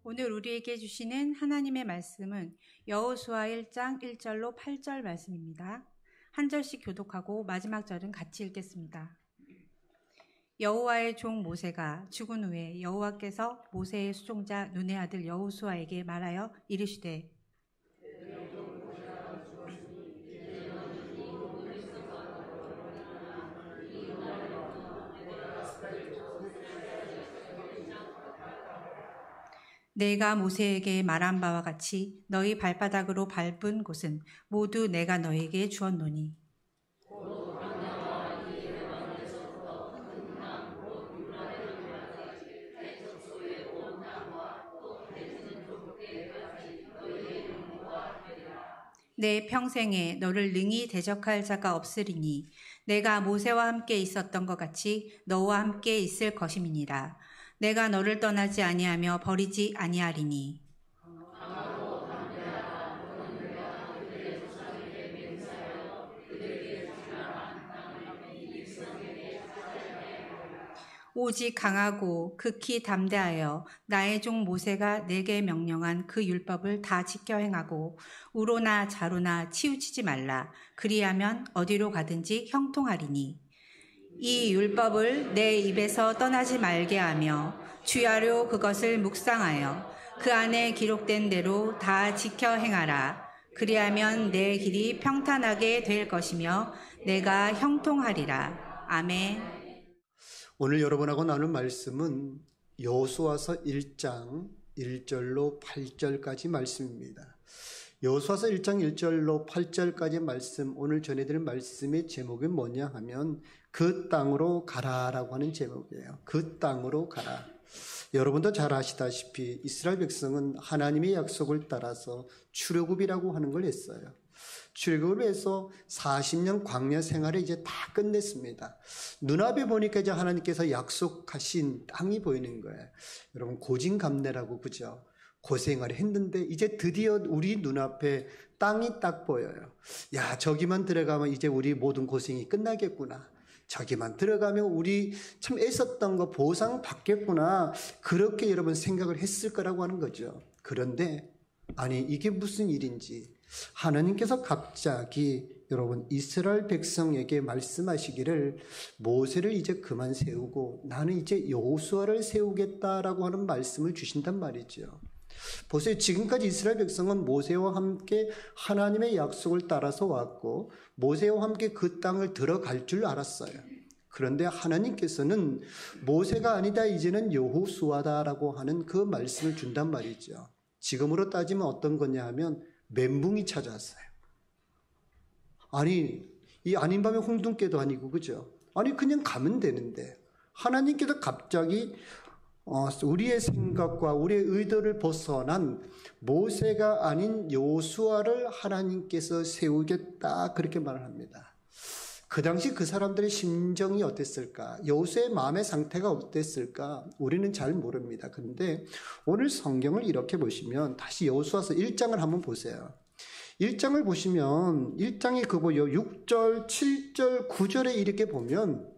오늘 우리에게 주시는 하나님의 말씀은 여호수아 1장 1절로 8절 말씀입니다. 한 절씩 교독하고 마지막 절은 같이 읽겠습니다. 여호와의 종 모세가 죽은 후에 여호와께서 모세의 수종자 눈의 아들 여호수아에게 말하여 이르시되 내가 모세에게 말한 바와 같이 너희 발바닥으로 밟은 곳은 모두 내가 너에게 주었노니 내 평생에 너를 능히 대적할 자가 없으리니 내가 모세와 함께 있었던 것 같이 너와 함께 있을 것임이니라. 내가 너를 떠나지 아니하며 버리지 아니하리니. 오직 강하고 극히 담대하여 나의 종 모세가 내게 명령한 그 율법을 다 지켜 행하고 우로나 자로나 치우치지 말라. 그리하면 어디로 가든지 형통하리니. 이 율법을 내 입에서 떠나지 말게 하며 주야로 그것을 묵상하여 그 안에 기록된 대로 다 지켜 행하라. 그리하면 내 길이 평탄하게 될 것이며 내가 형통하리라. 아멘. 오늘 여러분하고 나눌 말씀은 여호수아서 1장 1절로 8절까지 말씀입니다. 여호수아서 1장 1절로 8절까지 말씀, 오늘 전해드릴 말씀의 제목이 뭐냐 하면 그 땅으로 가라라고 하는 제목이에요. 그 땅으로 가라. 여러분도 잘 아시다시피 이스라엘 백성은 하나님의 약속을 따라서 출애굽이라고 하는 걸 했어요. 출애굽을 해서 40년 광야 생활을 이제 다 끝냈습니다. 눈앞에 보니까 이제 하나님께서 약속하신 땅이 보이는 거예요. 여러분 고진감래라고 그죠? 고생을 했는데 이제 드디어 우리 눈앞에 땅이 딱 보여요. 야, 저기만 들어가면 이제 우리 모든 고생이 끝나겠구나. 저기만 들어가면 우리 참 애썼던 거 보상 받겠구나. 그렇게 여러분 생각을 했을 거라고 하는 거죠. 그런데 아니 이게 무슨 일인지 하나님께서 갑자기 여러분 이스라엘 백성에게 말씀하시기를 모세를 이제 그만 세우고 나는 이제 여호수아를 세우겠다라고 하는 말씀을 주신단 말이죠. 보세요. 지금까지 이스라엘 백성은 모세와 함께 하나님의 약속을 따라서 왔고 모세와 함께 그 땅을 들어갈 줄 알았어요. 그런데 하나님께서는 모세가 아니다 이제는 여호수아다라고 하는 그 말씀을 준단 말이죠. 지금으로 따지면 어떤 거냐 하면 멘붕이 찾아왔어요. 아니 이 아닌 밤에 홍둥깨도 아니고 그죠? 아니 그냥 가면 되는데 하나님께서 갑자기 우리의 생각과 우리의 의도를 벗어난 모세가 아닌 여호수아를 하나님께서 세우겠다 그렇게 말을 합니다. 그 당시 그 사람들의 심정이 어땠을까? 여호수아의 마음의 상태가 어땠을까? 우리는 잘 모릅니다. 그런데 오늘 성경을 이렇게 보시면 다시 여호수아서 1장을 한번 보세요. 1장을 보시면 1장에 그거 6절, 7절, 9절에 이렇게 보면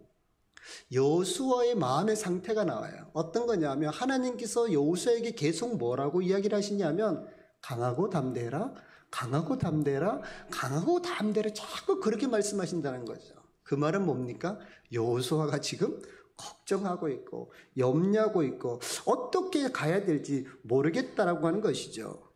여호수아의 마음의 상태가 나와요. 어떤 거냐면 하나님께서 여호수아에게 계속 뭐라고 이야기를 하시냐면 강하고 담대해라, 강하고 담대해라, 강하고 담대해라 자꾸 그렇게 말씀하신다는 거죠. 그 말은 뭡니까? 여호수아가 지금 걱정하고 있고 염려하고 있고 어떻게 가야 될지 모르겠다라고 하는 것이죠.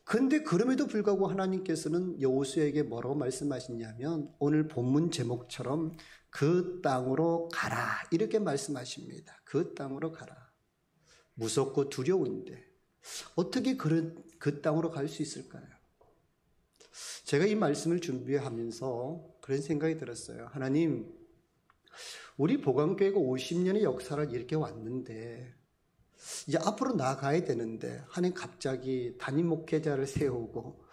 그런데 그럼에도 불구하고 하나님께서는 여호수아에게 뭐라고 말씀하시냐면 오늘 본문 제목처럼 그 땅으로 가라 이렇게 말씀하십니다. 그 땅으로 가라. 무섭고 두려운데 어떻게 그 땅으로 갈 수 있을까요? 제가 이 말씀을 준비하면서 그런 생각이 들었어요. 하나님, 우리 보강교회가 50년의 역사를 이렇게 왔는데 이제 앞으로 나아가야 되는데 하나님 갑자기 담임 목회자를 세우고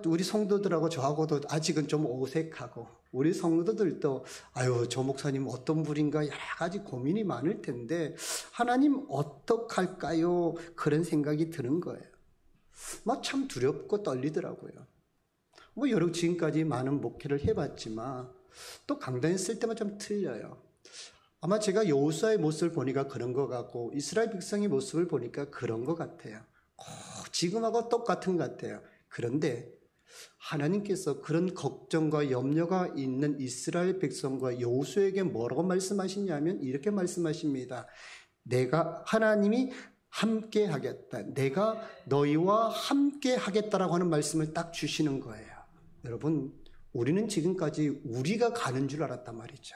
우리 성도들하고 저하고도 아직은 좀 어색하고 우리 성도들도 저 목사님 어떤 분인가 여러 가지 고민이 많을 텐데 하나님 어떡할까요? 그런 생각이 드는 거예요. 막 참 두렵고 떨리더라고요. 여러 지금까지 많은 목회를 해봤지만 또 강단에 쓸 때만 좀 틀려요. 아마 제가 여호수아의 모습을 보니까 그런 것 같고 이스라엘 백성의 모습을 보니까 그런 것 같아요. 지금하고 똑같은 것 같아요. 그런데 하나님께서 그런 걱정과 염려가 있는 이스라엘 백성과 여호수아에게 뭐라고 말씀하시냐면 이렇게 말씀하십니다. 하나님이 함께 하겠다. 내가 너희와 함께 하겠다라고 하는 말씀을 딱 주시는 거예요. 여러분, 우리는 지금까지 우리가 가는 줄 알았단 말이죠.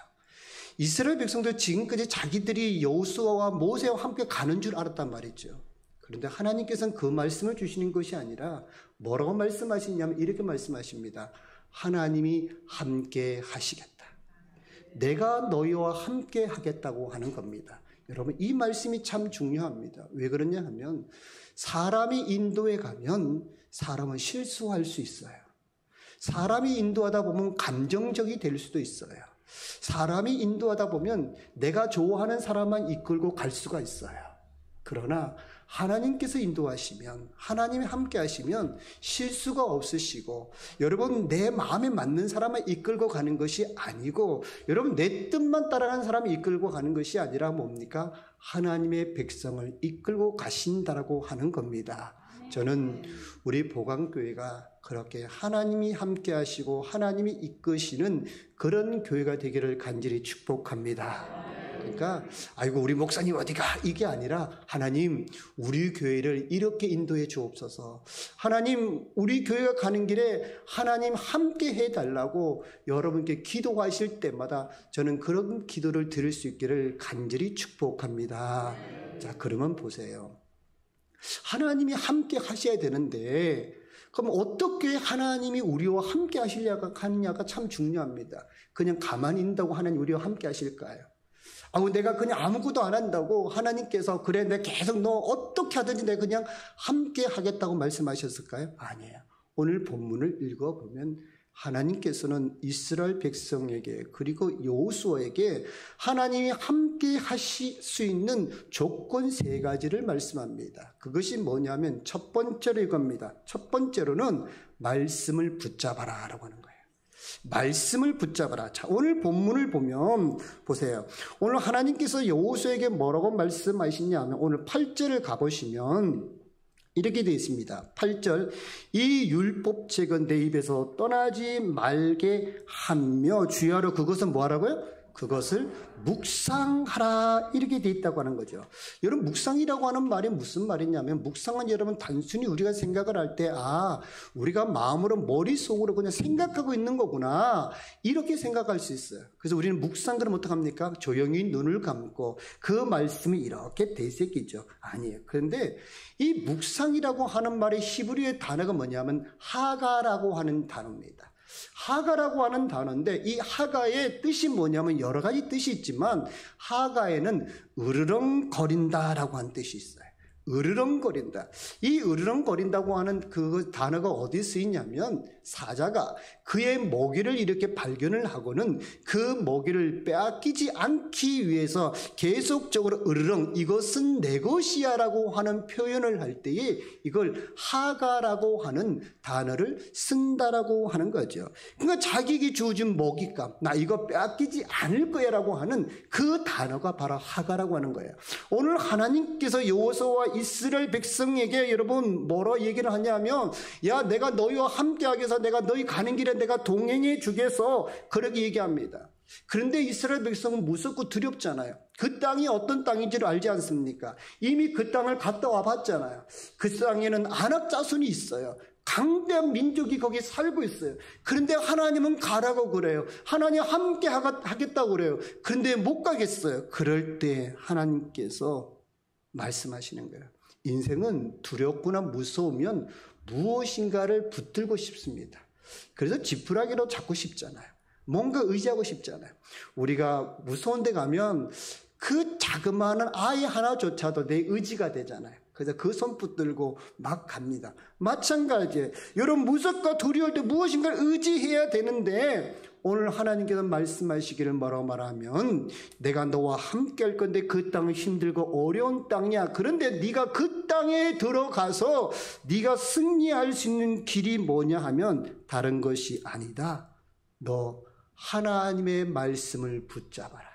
이스라엘 백성도 지금까지 자기들이 여호수아와 모세와 함께 가는 줄 알았단 말이죠. 그런데 하나님께서는 그 말씀을 주시는 것이 아니라 뭐라고 말씀하시냐면 이렇게 말씀하십니다. 하나님이 함께 하시겠다. 내가 너희와 함께 하겠다고 하는 겁니다. 여러분, 이 말씀이 참 중요합니다. 왜 그러냐 하면 사람이 인도에 가면 사람은 실수할 수 있어요. 사람이 인도하다 보면 감정적이 될 수도 있어요. 사람이 인도하다 보면 내가 좋아하는 사람만 이끌고 갈 수가 있어요. 그러나 하나님께서 인도하시면, 하나님이 함께 하시면 실수가 없으시고, 여러분 내 마음에 맞는 사람을 이끌고 가는 것이 아니고, 여러분 내 뜻만 따라가는 사람이 이끌고 가는 것이 아니라 뭡니까? 하나님의 백성을 이끌고 가신다라고 하는 겁니다. 저는 우리 보강교회가 그렇게 하나님이 함께 하시고 하나님이 이끄시는 그런 교회가 되기를 간절히 축복합니다. 그러니까 아이고 우리 목사님 어디가 이게 아니라 하나님 우리 교회를 이렇게 인도해 주옵소서. 하나님 우리 교회가 가는 길에 하나님 함께 해달라고 여러분께 기도하실 때마다 저는 그런 기도를 드릴 수 있기를 간절히 축복합니다. 자, 그러면 보세요. 하나님이 함께 하셔야 되는데 그럼 어떻게 하나님이 우리와 함께 하느냐가 참 중요합니다. 그냥 가만히 있는다고 하나님 우리와 함께 하실까요? 내가 그냥 아무것도 안 한다고 하나님께서 그래 내가 계속 너 어떻게 하든지 내가 그냥 함께 하겠다고 말씀하셨을까요? 아니에요. 오늘 본문을 읽어보면 하나님께서는 이스라엘 백성에게 그리고 여호수아에게 하나님이 함께 하실 수 있는 조건 3가지를 말씀합니다. 그것이 뭐냐면 첫 번째로 이겁니다. 첫 번째로는 말씀을 붙잡아라 라고 하는 거예요. 말씀을 붙잡아라. 자, 오늘 본문을 보면 보세요. 오늘 하나님께서 여호수아에게 뭐라고 말씀하시냐면 오늘 8절을 가보시면 이렇게 되어 있습니다. 8절 이 율법책은 내 입에서 떠나지 말게 하며 주야로 그것은 뭐하라고요? 그것을 묵상하라 이렇게 되어 있다고 하는 거죠. 여러분 묵상이라고 하는 말이 무슨 말이냐면 묵상은 여러분 단순히 우리가 생각을 할 때 우리가 마음으로 머릿속으로 그냥 생각하고 있는 거구나 이렇게 생각할 수 있어요. 그래서 우리는 묵상 그러면 어떡합니까? 조용히 눈을 감고 그 말씀이 이렇게 되새기죠. 아니에요. 그런데 이 묵상이라고 하는 말의 히브리어의 단어가 뭐냐면 하가라고 하는 단어입니다. 하가라고 하는 단어인데 이 하가의 뜻이 뭐냐면 여러 가지 뜻이 있지만 하가에는 으르렁거린다라고 하는 뜻이 있어요. 으르렁거린다. 이 으르렁거린다고 하는 그 단어가 어디에 쓰이냐면 사자가 그의 먹이를 이렇게 발견을 하고는 그 먹이를 빼앗기지 않기 위해서 계속적으로 으르렁 이것은 내 것이야 라고 하는 표현을 할 때에 이걸 하가라고 하는 단어를 쓴다라고 하는 거죠. 그러니까 자기에게 주어진 먹잇감 나 이거 빼앗기지 않을 거야 라고 하는 그 단어가 바로 하가라고 하는 거예요. 오늘 하나님께서 여호수아와 이스라엘 백성에게 여러분 뭐라 얘기를 하냐면 야 내가 너희와 함께하기 위해서 내가 너희 가는 길에 내가 동행해 주겠어 그렇게 얘기합니다. 그런데 이스라엘 백성은 무섭고 두렵잖아요. 그 땅이 어떤 땅인지를 알지 않습니까? 이미 그 땅을 갔다 와 봤잖아요. 그 땅에는 아낙 자손이 있어요. 강대한 민족이 거기 살고 있어요. 그런데 하나님은 가라고 그래요. 하나님 함께 하겠다고 그래요. 그런데 못 가겠어요. 그럴 때 하나님께서 말씀하시는 거예요. 인생은 두렵거나 무서우면 무엇인가를 붙들고 싶습니다. 그래서 지푸라기로 잡고 싶잖아요. 뭔가 의지하고 싶잖아요. 우리가 무서운 데 가면 그 자그마한 아이 하나조차도 내 의지가 되잖아요. 그래서 그 손 붙들고 막 갑니다. 마찬가지예요. 여러분 무섭고 두려울 때 무엇인가를 의지해야 되는데 오늘 하나님께서 말씀하시기를 뭐라고 말하면 내가 너와 함께 할 건데 그 땅은 힘들고 어려운 땅이야. 그런데 네가 그 땅에 들어가서 네가 승리할 수 있는 길이 뭐냐 하면 다른 것이 아니다. 너 하나님의 말씀을 붙잡아라.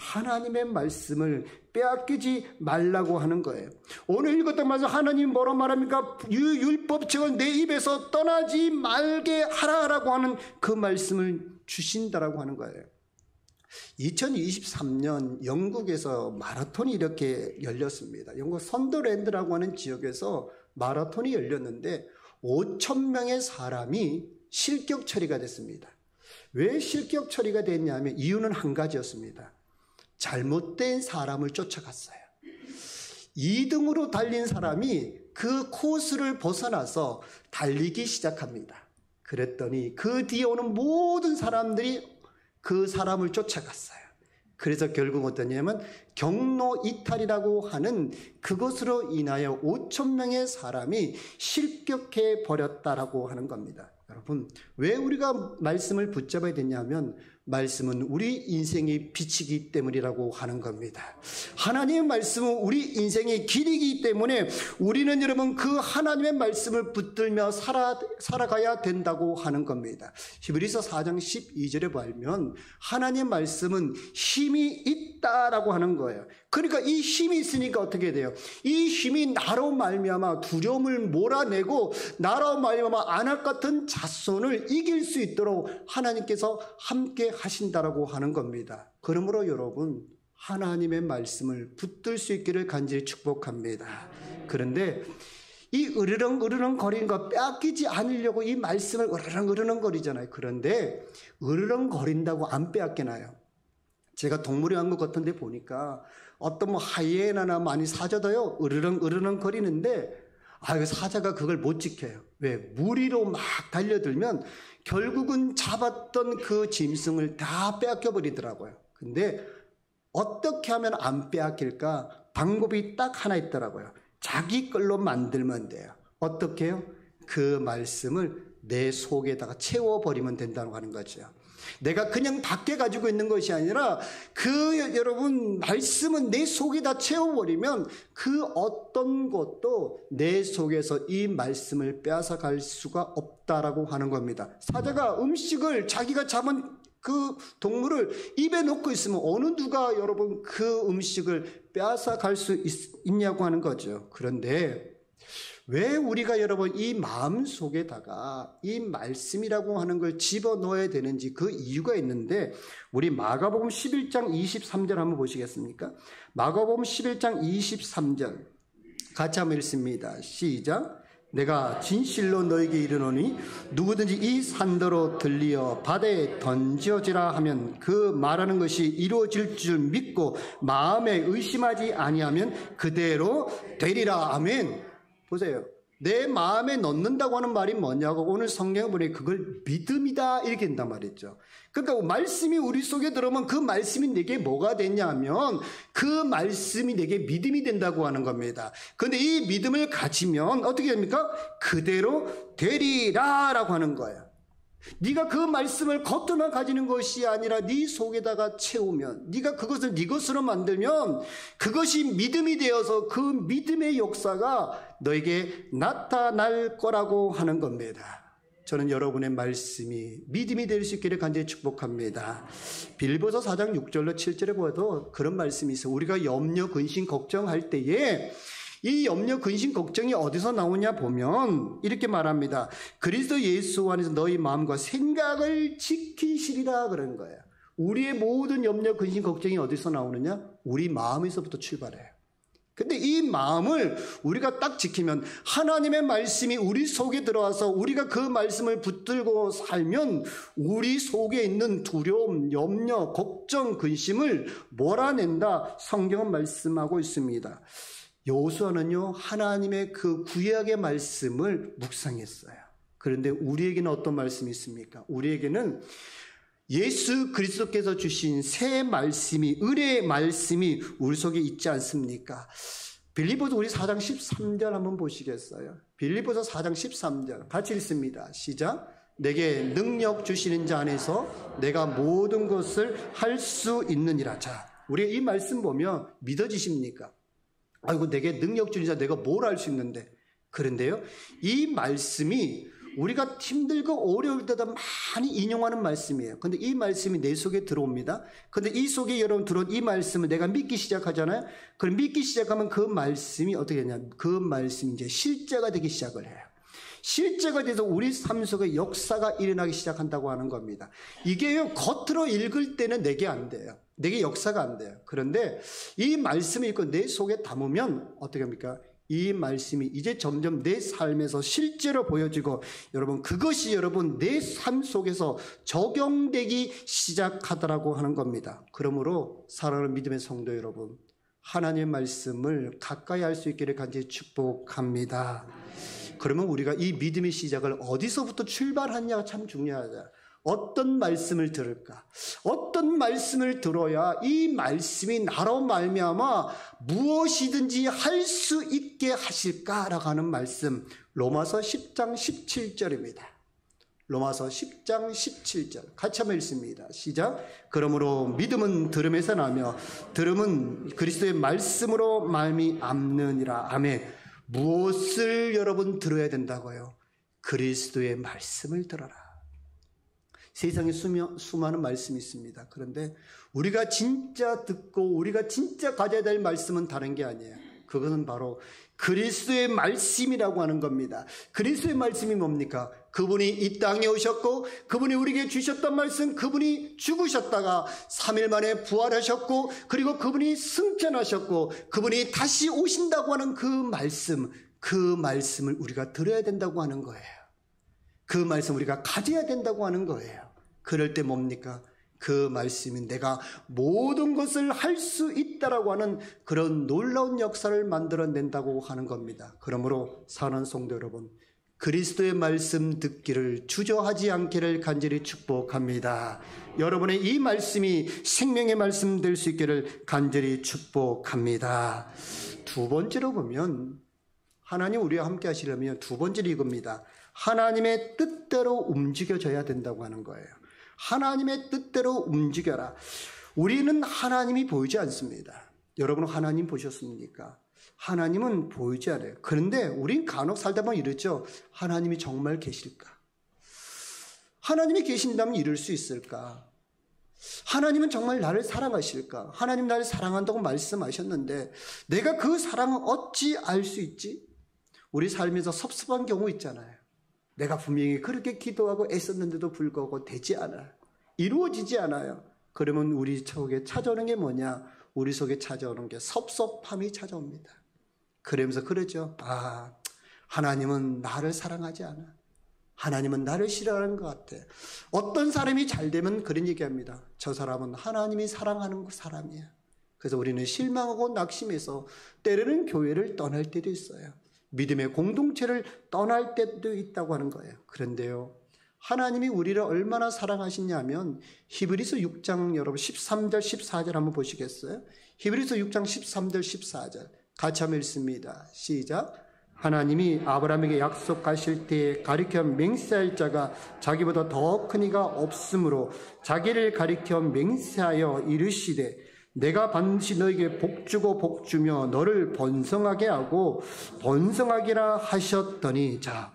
하나님의 말씀을 빼앗기지 말라고 하는 거예요. 오늘 읽었던 말씀 하나님 뭐라고 말합니까? 율법책을 내 입에서 떠나지 말게 하라라고 하는 그 말씀을 주신다라고 하는 거예요. 2023년 영국에서 마라톤이 이렇게 열렸습니다. 영국 선더랜드라고 하는 지역에서 마라톤이 열렸는데 5,000명의 사람이 실격 처리가 됐습니다. 왜 실격 처리가 됐냐면 이유는 한 가지였습니다. 잘못된 사람을 쫓아갔어요. 2등으로 달린 사람이 그 코스를 벗어나서 달리기 시작합니다. 그랬더니 그 뒤에 오는 모든 사람들이 그 사람을 쫓아갔어요. 그래서 결국 어떠냐면 경로 이탈이라고 하는 그것으로 인하여 5,000명의 사람이 실격해 버렸다라고 하는 겁니다. 여러분, 왜 우리가 말씀을 붙잡아야 되냐면 말씀은 우리 인생의 빛이기 때문이라고 하는 겁니다. 하나님의 말씀은 우리 인생의 길이기 때문에 우리는 여러분 그 하나님의 말씀을 붙들며 살아가야 된다고 하는 겁니다. 히브리서 4장 12절에 보면 하나님의 말씀은 힘이 있다라고 하는 거예요. 그러니까 이 힘이 있으니까 어떻게 돼요? 이 힘이 나로 말미암아 두려움을 몰아내고 나로 말미암아 안악 같은 자손을 이길 수 있도록 하나님께서 함께 하신다라고 하는 겁니다. 그러므로 여러분 하나님의 말씀을 붙들 수 있기를 간절히 축복합니다. 그런데 이 으르렁 거리는 거 빼앗기지 않으려고 이 말씀을 으르렁 거리잖아요. 그런데 으르렁 거린다고 안 빼앗기나요? 제가 동물의 왕국 같은 데 보니까 어떤 하이에나나 많이 사자도요 으르렁 거리는데 사자가 그걸 못 지켜요. 왜? 무리로 막 달려들면 결국은 잡았던 그 짐승을 다 빼앗겨 버리더라고요. 근데 어떻게 하면 안 빼앗길까? 방법이 딱 하나 있더라고요. 자기 걸로 만들면 돼요. 어떻게 해요? 그 말씀을 내 속에다가 채워버리면 된다고 하는 거죠. 내가 그냥 밖에 가지고 있는 것이 아니라 여러분 말씀은 내 속에다 채워버리면 그 어떤 것도 내 속에서 이 말씀을 빼앗아갈 수가 없다라고 하는 겁니다. 사자가 음식을 자기가 잡은 그 동물을 입에 넣고 있으면 어느 누가 여러분 그 음식을 빼앗아갈 수 있냐고 하는 거죠. 그런데 왜 우리가 여러분 이 마음 속에다가 이 말씀이라고 하는 걸 집어넣어야 되는지 그 이유가 있는데 우리 마가복음 11장 23절 한번 보시겠습니까? 마가복음 11장 23절 같이 한번 읽습니다. 시작. 내가 진실로 너에게 이르노니 누구든지 이 산더러 들리어 바다에 던져지라 하면 그 말하는 것이 이루어질 줄 믿고 마음에 의심하지 아니하면 그대로 되리라. 아멘. 보세요. 내 마음에 넣는다고 하는 말이 뭐냐고 오늘 성경에 보니 그걸 믿음이다 이렇게 된단 말이죠. 그러니까 말씀이 우리 속에 들어오면 그 말씀이 내게 뭐가 되냐면 그 말씀이 내게 믿음이 된다고 하는 겁니다. 그런데 이 믿음을 가지면 어떻게 됩니까? 그대로 되리라 라고 하는 거예요. 네가 그 말씀을 겉으로만 가지는 것이 아니라 네 속에다가 채우면 네가 그것을 네 것으로 만들면 그것이 믿음이 되어서 그 믿음의 역사가 너에게 나타날 거라고 하는 겁니다. 저는 여러분의 말씀이 믿음이 될 수 있기를 간절히 축복합니다. 빌보서 4장 6절로 7절에 보아도 그런 말씀이 있어요. 우리가 염려, 근심, 걱정할 때에 이 염려, 근심, 걱정이 어디서 나오냐 보면 이렇게 말합니다. 그리스도 예수 안에서 너희 마음과 생각을 지키시리라 그런 거예요. 우리의 모든 염려, 근심, 걱정이 어디서 나오느냐? 우리 마음에서부터 출발해요. 근데 이 마음을 우리가 딱 지키면 하나님의 말씀이 우리 속에 들어와서 우리가 그 말씀을 붙들고 살면 우리 속에 있는 두려움, 염려, 걱정, 근심을 몰아낸다. 성경은 말씀하고 있습니다. 여호수아는요 하나님의 그 구약의 말씀을 묵상했어요. 그런데 우리에게는 어떤 말씀이 있습니까? 우리에게는 예수 그리스도께서 주신 새 말씀이 은혜의 말씀이 우리 속에 있지 않습니까? 빌립보서 우리 4장 13절 한번 보시겠어요? 빌립보서 4장 13절 같이 읽습니다. 시작. 내게 능력 주시는 자 안에서 내가 모든 것을 할 수 있느니라. 자, 우리 이 말씀 보면 믿어지십니까? 아이고 내게 능력 주는 자 내가 뭘 할 수 있는데. 그런데요 이 말씀이 우리가 힘들고 어려울 때도 많이 인용하는 말씀이에요. 근데 이 말씀이 내 속에 들어옵니다. 근데 이 속에 여러분 들어온 이 말씀을 내가 믿기 시작하잖아요. 그럼 믿기 시작하면 그 말씀이 어떻게 되냐? 그 말씀이 이제 실제가 되기 시작을 해요. 실제가 돼서 우리 삶 속에 역사가 일어나기 시작한다고 하는 겁니다. 이게요, 겉으로 읽을 때는 내게 안 돼요. 내게 역사가 안 돼요. 그런데 이 말씀을 읽고 내 속에 담으면 어떻게 합니까? 이 말씀이 이제 점점 내 삶에서 실제로 보여지고, 여러분 그것이 여러분 내 삶 속에서 적용되기 시작하더라고 하는 겁니다. 그러므로 사랑하는 믿음의 성도 여러분, 하나님의 말씀을 가까이 할 수 있기를 간절히 축복합니다. 그러면 우리가 이 믿음의 시작을 어디서부터 출발하느냐가 참 중요하다. 어떤 말씀을 들을까? 어떤 말씀을 들어야 이 말씀이 나로 말미암아 무엇이든지 할 수 있게 하실까라고 하는 말씀, 로마서 10장 17절입니다. 로마서 10장 17절 같이 한번 읽습니다. 시작. 그러므로 믿음은 들음에서 나며 들음은 그리스도의 말씀으로 말미암느니라. 아멘. 무엇을 여러분 들어야 된다고요? 그리스도의 말씀을 들어라. 세상에 수많은 말씀이 있습니다. 그런데 우리가 진짜 듣고 우리가 진짜 가져야 될 말씀은 다른 게 아니에요. 그것은 바로 그리스도의 말씀이라고 하는 겁니다. 그리스도의 말씀이 뭡니까? 그분이 이 땅에 오셨고 그분이 우리에게 주셨던 말씀, 그분이 죽으셨다가 3일 만에 부활하셨고 그리고 그분이 승천하셨고 그분이 다시 오신다고 하는 그 말씀을 우리가 들어야 된다고 하는 거예요. 그 말씀 우리가 가져야 된다고 하는 거예요. 그럴 때 뭡니까? 그 말씀이 내가 모든 것을 할 수 있다라고 하는 그런 놀라운 역사를 만들어낸다고 하는 겁니다. 그러므로 사랑하는 성도 여러분, 그리스도의 말씀 듣기를 주저하지 않기를 간절히 축복합니다. 여러분의 이 말씀이 생명의 말씀 될 수 있기를 간절히 축복합니다. 두 번째로 보면 하나님 우리와 함께 하시려면 두 번째로 이겁니다. 하나님의 뜻대로 움직여져야 된다고 하는 거예요. 하나님의 뜻대로 움직여라. 우리는 하나님이 보이지 않습니다. 여러분 하나님 보셨습니까? 하나님은 보이지 않아요. 그런데 우린 간혹 살다 보면 이러죠. 하나님이 정말 계실까? 하나님이 계신다면 이럴 수 있을까? 하나님은 정말 나를 사랑하실까? 하나님 나를 사랑한다고 말씀하셨는데 내가 그 사랑을 어찌 알 수 있지? 우리 삶에서 섭섭한 경우 있잖아요. 내가 분명히 그렇게 기도하고 애썼는데도 불구하고 되지 않아요. 이루어지지 않아요. 그러면 우리 속에 찾아오는 게 뭐냐? 우리 속에 찾아오는 게 섭섭함이 찾아옵니다. 그러면서 그러죠. 하나님은 나를 사랑하지 않아. 하나님은 나를 싫어하는 것 같아. 어떤 사람이 잘 되면 그런 얘기합니다. 저 사람은 하나님이 사랑하는 사람이야. 그래서 우리는 실망하고 낙심해서 때로는 교회를 떠날 때도 있어요. 믿음의 공동체를 떠날 때도 있다고 하는 거예요. 그런데요, 하나님이 우리를 얼마나 사랑하시냐면 히브리서 6장 여러분 13절 14절 한번 보시겠어요? 히브리서 6장 13절 14절 같이 한번 읽습니다. 시작. 하나님이 아브라함에게 약속하실 때에 가리켜 맹세할 자가 자기보다 더 큰 이가 없으므로 자기를 가리켜 맹세하여 이르시되 내가 반드시 너에게 복주고 복주며 너를 번성하게 하고 번성하기라 하셨더니, 자,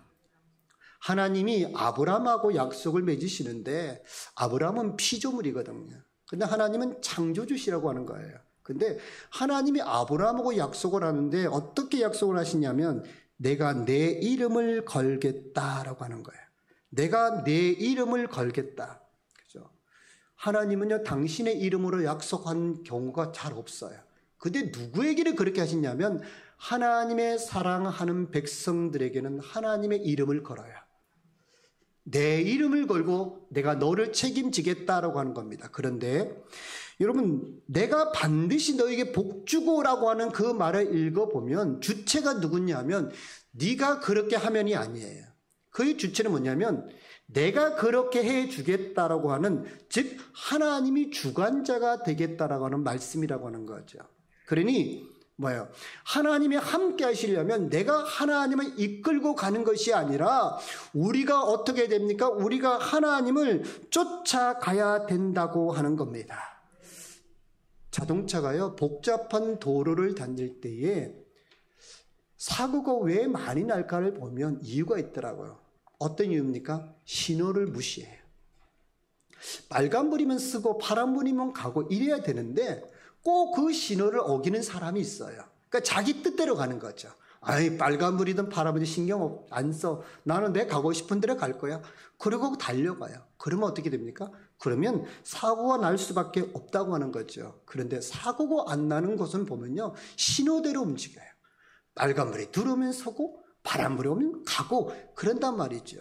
하나님이 아브라함하고 약속을 맺으시는데 아브라함은 피조물이거든요. 근데 하나님은 창조주시라고 하는 거예요. 근데 하나님이 아브라함하고 약속을 하는데 어떻게 약속을 하시냐면 내가 내 이름을 걸겠다라고 하는 거예요. 내가 내 이름을 걸겠다. 하나님은요, 당신의 이름으로 약속한 경우가 잘 없어요. 근데 누구에게는 그렇게 하시냐면 하나님의 사랑하는 백성들에게는 하나님의 이름을 걸어요. 내 이름을 걸고 내가 너를 책임지겠다라고 하는 겁니다. 그런데 여러분, 내가 반드시 너에게 복주고라고 하는 그 말을 읽어보면 주체가 누구냐면 네가 그렇게 하면이 아니에요. 그의 주체는 뭐냐면 내가 그렇게 해주겠다라고 하는, 즉 하나님이 주관자가 되겠다라고 하는 말씀이라고 하는 거죠. 그러니 뭐예요? 하나님이 함께 하시려면 내가 하나님을 이끌고 가는 것이 아니라 우리가 어떻게 됩니까? 우리가 하나님을 쫓아가야 된다고 하는 겁니다. 자동차가요, 복잡한 도로를 다닐 때에 사고가 왜 많이 날까를 보면 이유가 있더라고요. 어떤 이유입니까? 신호를 무시해요. 빨간불이면 쓰고 파란불이면 가고 이래야 되는데 꼭 그 신호를 어기는 사람이 있어요. 그러니까 자기 뜻대로 가는 거죠. 아이, 빨간불이든 파란불이든 신경 안 써. 나는 내 가고 싶은 데로 갈 거야. 그리고 달려가요. 그러면 어떻게 됩니까? 그러면 사고가 날 수밖에 없다고 하는 거죠. 그런데 사고가 안 나는 것은 보면요, 신호대로 움직여요. 빨간불이 들어오면 서고 파란불이 오면 가고 그런단 말이죠.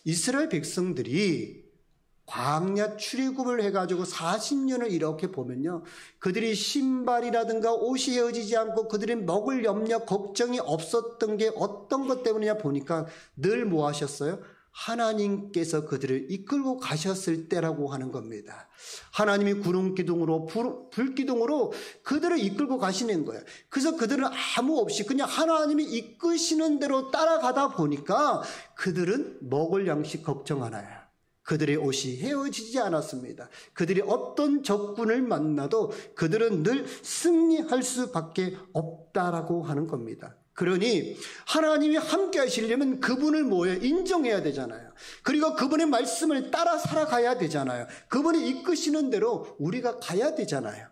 이스라엘 백성들이 광야 출애굽을 해가지고 40년을 이렇게 보면요, 그들이 신발이라든가 옷이 헤어지지 않고 그들이 먹을 염려 걱정이 없었던 게 어떤 것 때문이냐 보니까 늘 뭐 하셨어요? 하나님께서 그들을 이끌고 가셨을 때라고 하는 겁니다. 하나님이 구름기둥으로 불기둥으로 그들을 이끌고 가시는 거예요. 그래서 그들은 아무 없이 그냥 하나님이 이끄시는 대로 따라가다 보니까 그들은 먹을 양식 걱정 안 해요. 그들의 옷이 헤어지지 않았습니다. 그들이 어떤 적군을 만나도 그들은 늘 승리할 수밖에 없다라고 하는 겁니다. 그러니 하나님이 함께 하시려면 그분을 인정해야 되잖아요. 그리고 그분의 말씀을 따라 살아가야 되잖아요. 그분이 이끄시는 대로 우리가 가야 되잖아요.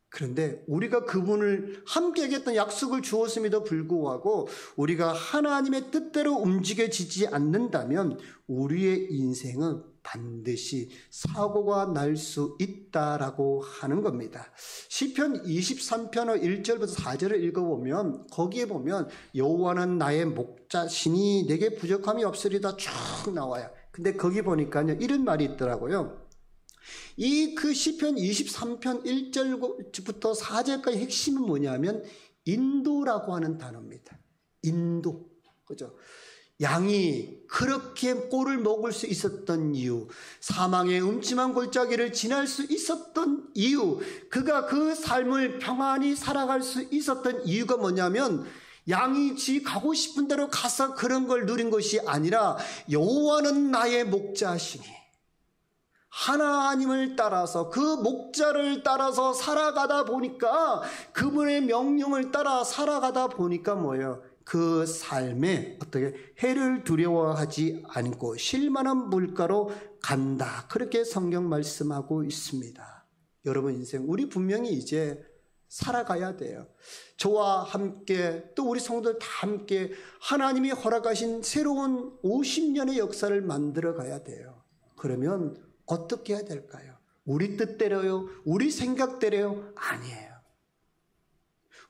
그런데 우리가 그분을 함께 하겠다는 약속을 주었음에도 불구하고 우리가 하나님의 뜻대로 움직여지지 않는다면 우리의 인생은 반드시 사고가 날 수 있다라고 하는 겁니다. 시편 23편 1절부터 4절을 읽어보면 거기에 보면 여호와는 나의 목자시니 내게 부족함이 없으리다 쭉 나와요. 근데 거기 보니까요, 이런 말이 있더라고요. 그 시편 23편 1절부터 4절까지 핵심은 뭐냐면 인도라고 하는 단어입니다. 인도. 그죠? 양이 그렇게 꼴을 먹을 수 있었던 이유, 사망의 음침한 골짜기를 지날 수 있었던 이유, 그가 그 삶을 평안히 살아갈 수 있었던 이유가 뭐냐면 양이 지 가고 싶은 대로 가서 그런 걸 누린 것이 아니라 여호와는 나의 목자시니 하나님을 따라서 그 목자를 따라서 살아가다 보니까 그분의 명령을 따라 살아가다 보니까 뭐예요? 그 삶에 어떻게 해를 두려워하지 않고 쉴만한 물가로 간다. 그렇게 성경 말씀하고 있습니다. 여러분 인생 우리 분명히 이제 살아가야 돼요. 저와 함께 또 우리 성도들 다 함께 하나님이 허락하신 새로운 50년의 역사를 만들어 가야 돼요. 그러면 어떻게 해야 될까요? 우리 뜻대로요? 우리 생각대로요? 아니에요.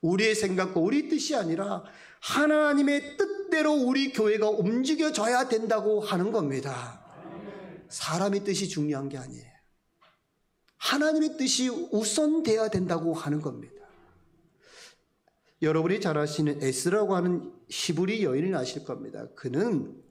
우리의 생각과 우리 뜻이 아니라 하나님의 뜻대로 우리 교회가 움직여져야 된다고 하는 겁니다. 사람의 뜻이 중요한 게 아니에요. 하나님의 뜻이 우선돼야 된다고 하는 겁니다. 여러분이 잘 아시는 에스라고 하는 히브리 여인을 아실 겁니다. 그는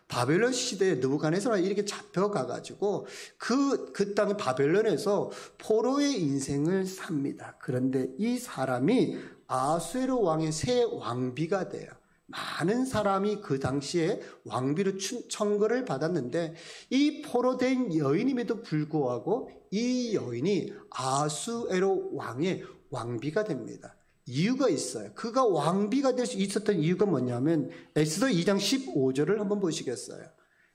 바벨론 시대에 느부갓네살이 이렇게 잡혀가가지고 그 땅 바벨론에서 포로의 인생을 삽니다. 그런데 이 사람이 아수에로 왕의 새 왕비가 돼요. 많은 사람이 그 당시에 왕비로 청거를 받았는데 이 포로된 여인임에도 불구하고 이 여인이 아수에로 왕의 왕비가 됩니다. 이유가 있어요. 그가 왕비가 될 수 있었던 이유가 뭐냐면 에스더 2장 15절을 한번 보시겠어요?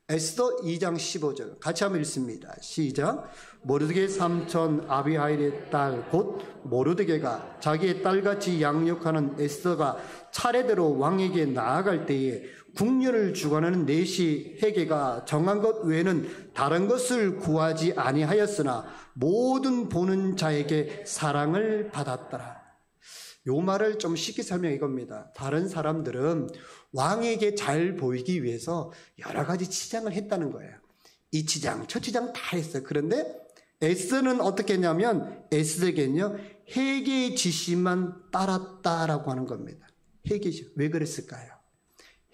에스더 2장 15절 같이 한번 읽습니다. 시작. 모르드게의 삼촌 아비하일의 딸 곧 모르드게가 자기의 딸같이 양육하는 에스더가 차례대로 왕에게 나아갈 때에 국녀를 주관하는 내시 헤게가 정한 것 외에는 다른 것을 구하지 아니하였으나 모든 보는 자에게 사랑을 받았더라. 요 말을 좀 쉽게 설명해 이겁니다. 다른 사람들은 왕에게 잘 보이기 위해서 여러 가지 치장을 했다는 거예요. 이 치장, 저 치장 다 했어요. 그런데 에스더는 어떻게 했냐면 에스더에게는요, 헤게의 지시만 따랐다라고 하는 겁니다. 헤게죠. 왜 그랬을까요?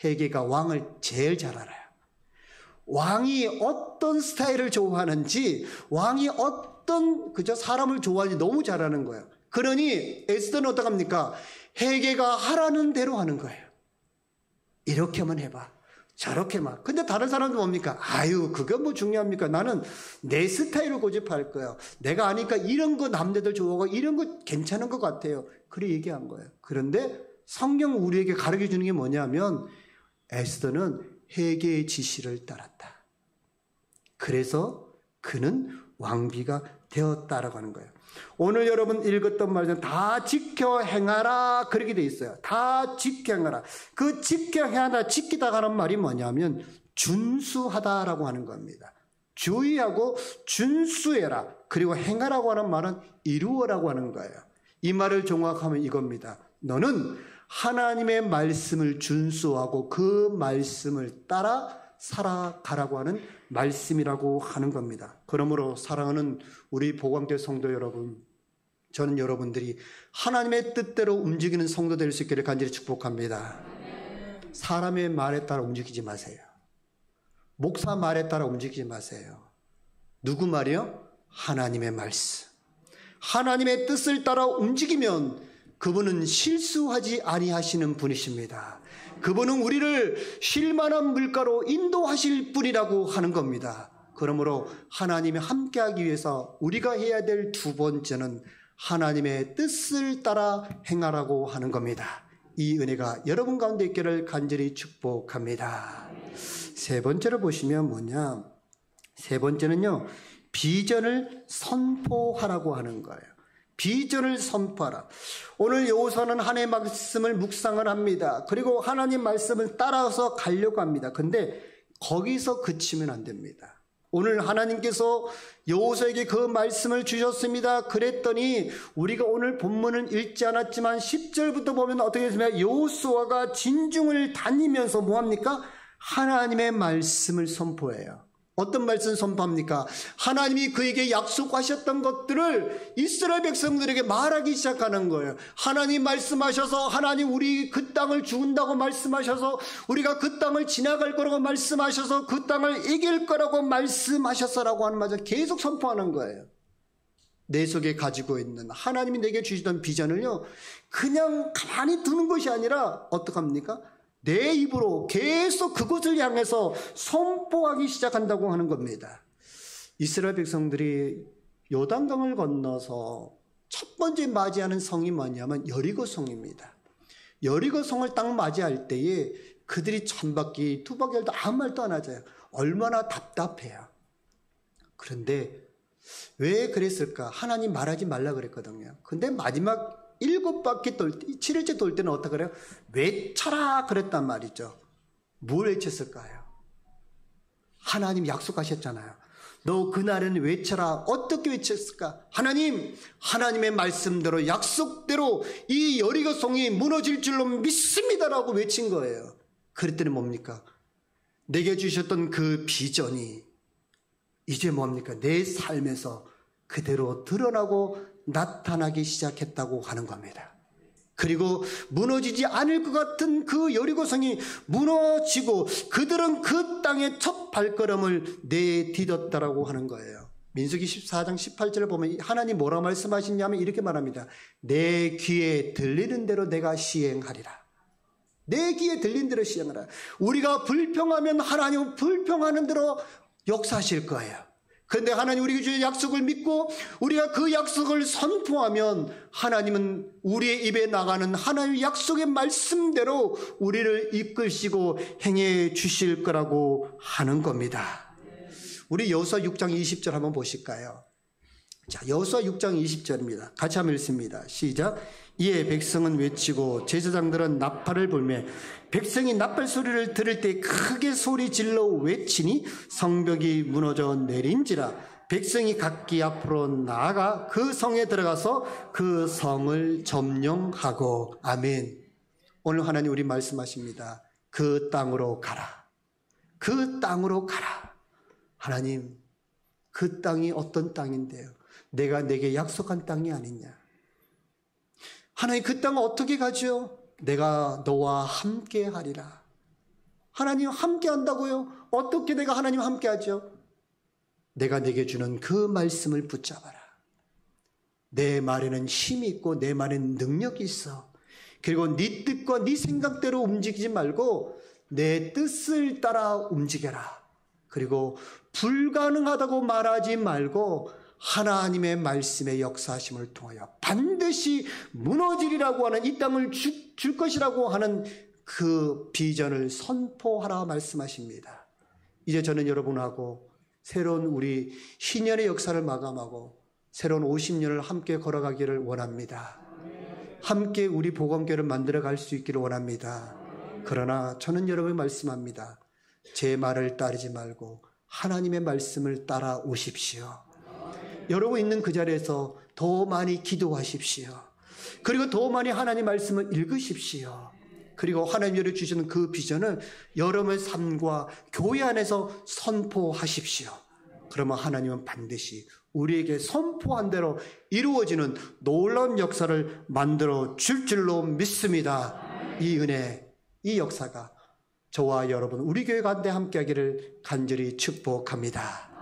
헤게가 왕을 제일 잘 알아요. 왕이 어떤 스타일을 좋아하는지, 왕이 어떤 사람을 좋아하는지 너무 잘 아는 거예요. 그러니 에스더는 어떡합니까? 헤게가 하라는 대로 하는 거예요. 이렇게만 해봐. 저렇게만. 근데 다른 사람도 뭡니까? 아유, 그게 뭐 중요합니까? 나는 내 스타일을 고집할 거예요. 내가 아니까 이런 거 남자들 좋아하고 이런 거 괜찮은 것 같아요. 그래 얘기한 거예요. 그런데 성경 우리에게 가르쳐 주는 게 뭐냐면 에스더는 회개의 지시를 따랐다. 그래서 그는 왕비가 되었다라고 하는 거예요. 오늘 여러분 읽었던 말씀 다 지켜 행하라 그렇게 돼 있어요. 다 지켜 행하라. 그 지켜 행하다, 지키다 하는 말이 뭐냐면 준수하다라고 하는 겁니다. 주의하고 준수해라. 그리고 행하라고 하는 말은 이루어라고 하는 거예요. 이 말을 정확하면 이겁니다. 너는 하나님의 말씀을 준수하고 그 말씀을 따라 살아가라고 하는 말씀이라고 하는 겁니다. 그러므로 사랑하는 우리 복음교회 성도 여러분, 저는 여러분들이 하나님의 뜻대로 움직이는 성도 될 수 있기를 간절히 축복합니다. 사람의 말에 따라 움직이지 마세요. 목사 말에 따라 움직이지 마세요. 누구 말이요? 하나님의 말씀. 하나님의 뜻을 따라 움직이면 그분은 실수하지 아니하시는 분이십니다. 그분은 우리를 쉴만한 물가로 인도하실 분이라고 하는 겁니다. 그러므로 하나님이 함께하기 위해서 우리가 해야 될 두 번째는 하나님의 뜻을 따라 행하라고 하는 겁니다. 이 은혜가 여러분 가운데 있기를 간절히 축복합니다. 세 번째로 보시면 뭐냐? 세 번째는요, 비전을 선포하라고 하는 거예요. 비전을 선포하라. 오늘 여호수아는 하나님의 말씀을 묵상을 합니다. 그리고 하나님 말씀을 따라서 가려고 합니다. 근데 거기서 그치면 안 됩니다. 오늘 하나님께서 여호수아에게 그 말씀을 주셨습니다. 그랬더니 우리가 오늘 본문은 읽지 않았지만 10절부터 보면 어떻게 했습니까? 여호수아가 진중을 다니면서 뭐합니까? 하나님의 말씀을 선포해요. 어떤 말씀 선포합니까? 하나님이 그에게 약속하셨던 것들을 이스라엘 백성들에게 말하기 시작하는 거예요. 하나님 말씀하셔서 하나님 우리 그 땅을 죽은다고 말씀하셔서 우리가 그 땅을 지나갈 거라고 말씀하셔서 그 땅을 이길 거라고 말씀하셨어라고 하는 말을 계속 선포하는 거예요. 내 속에 가지고 있는 하나님이 내게 주시던 비전을요, 그냥 가만히 두는 것이 아니라 어떡합니까? 내 입으로 계속 그곳을 향해서 선포하기 시작한다고 하는 겁니다. 이스라엘 백성들이 요단강을 건너서 첫 번째 맞이하는 성이 뭐냐면 여리고 성입니다. 여리고 성을 딱 맞이할 때에 그들이 천 바퀴, 두 바퀴 할때 아무 말도 안 하잖아요. 얼마나 답답해요. 그런데 왜 그랬을까? 하나님 말하지 말라 그랬거든요. 근데 마지막 7바퀴 돌 때, 7일째 돌 때는 어떻게 그래요? 외쳐라 그랬단 말이죠. 뭘 외쳤을까요? 하나님 약속하셨잖아요. 너 그날은 외쳐라. 어떻게 외쳤을까? 하나님의 말씀대로 약속대로 이 여리고 성이 무너질 줄로 믿습니다라고 외친 거예요. 그랬더니 뭡니까? 내게 주셨던 그 비전이 이제 뭡니까? 내 삶에서 그대로 드러나고 나타나기 시작했다고 하는 겁니다. 그리고 무너지지 않을 것 같은 그 여리고성이 무너지고 그들은 그 땅에 첫 발걸음을 내딛었다라고 하는 거예요. 민수기 14장 18절을 보면 하나님 뭐라고 말씀하시냐면 이렇게 말합니다. 내 귀에 들리는 대로 내가 시행하리라. 내 귀에 들리는 대로 시행하라. 우리가 불평하면 하나님은 불평하는 대로 역사하실 거예요. 그런데 하나님 우리가 주신 약속을 믿고 우리가 그 약속을 선포하면 하나님은 우리의 입에 나가는 하나님의 약속의 말씀대로 우리를 이끌시고 행해 주실 거라고 하는 겁니다. 우리 여호수아 6장 20절 한번 보실까요? 자, 여호수아 6장 20절입니다. 같이 한번 읽습니다. 시작. 이에 백성은 외치고 제사장들은 나팔을 불며 백성이 나팔 소리를 들을 때 크게 소리 질러 외치니 성벽이 무너져 내린지라. 백성이 각기 앞으로 나아가 그 성에 들어가서 그 성을 점령하고. 아멘. 오늘 하나님 우리 말씀하십니다. 그 땅으로 가라. 그 땅으로 가라. 하나님, 그 땅이 어떤 땅인데요? 내가 내게 약속한 땅이 아니냐? 하나님, 그 땅을 어떻게 가죠? 내가 너와 함께 하리라. 하나님 함께 한다고요? 어떻게 내가 하나님 함께 하죠? 내가 내게 주는 그 말씀을 붙잡아라. 내 말에는 힘이 있고 내 말에는 능력이 있어. 그리고 네 뜻과 네 생각대로 움직이지 말고 내 뜻을 따라 움직여라. 그리고 불가능하다고 말하지 말고 하나님의 말씀의 역사하심을 통하여 반드시 무너지리라고 하는 이 땅을 줄 것이라고 하는 그 비전을 선포하라 말씀하십니다. 이제 저는 여러분하고 새로운 우리 신년의 역사를 마감하고 새로운 50년을 함께 걸어가기를 원합니다. 함께 우리 복음교회를 만들어갈 수 있기를 원합니다. 그러나 저는 여러분에게 말씀합니다. 제 말을 따르지 말고 하나님의 말씀을 따라오십시오. 여러분 있는 그 자리에서 더 많이 기도하십시오. 그리고 더 많이 하나님 말씀을 읽으십시오. 그리고 하나님이 주시는 그 비전을 여러분의 삶과 교회 안에서 선포하십시오. 그러면 하나님은 반드시 우리에게 선포한 대로 이루어지는 놀라운 역사를 만들어 줄 줄로 믿습니다. 이 은혜, 이 역사가 저와 여러분, 우리 교회 가운데 함께하기를 간절히 축복합니다.